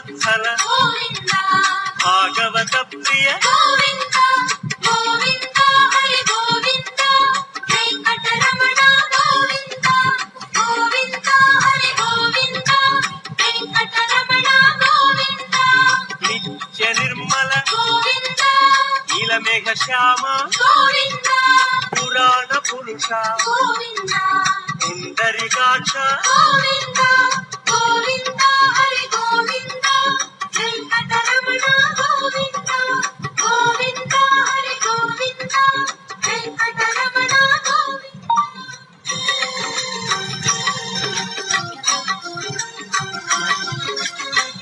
వత్సల గోవింద భాగవత ప్రియ గోవింద గోవింద హరి గోవింద వెంకటరమణ గోవింద గోవింద హరి గోవింద వెంకటరమణ గోవింద నిత్య నిర్మల గోవింద నీలమేఘ శ్యామ గోవింద పురాణ పురుష గోవింద పుండరీకాక్ష గోవింద గోవింద హరి గోవింద వెంకటరమణ గోవింద గోవింద హరి గోవింద వెంకటరమణ గోవింద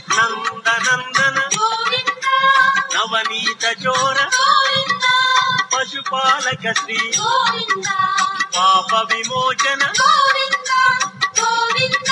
నందనందన గోవింద నవనీత చోర గోవింద పశుపాలక శ్రీ గోవింద పాప విమోచన గోవింద గోవింద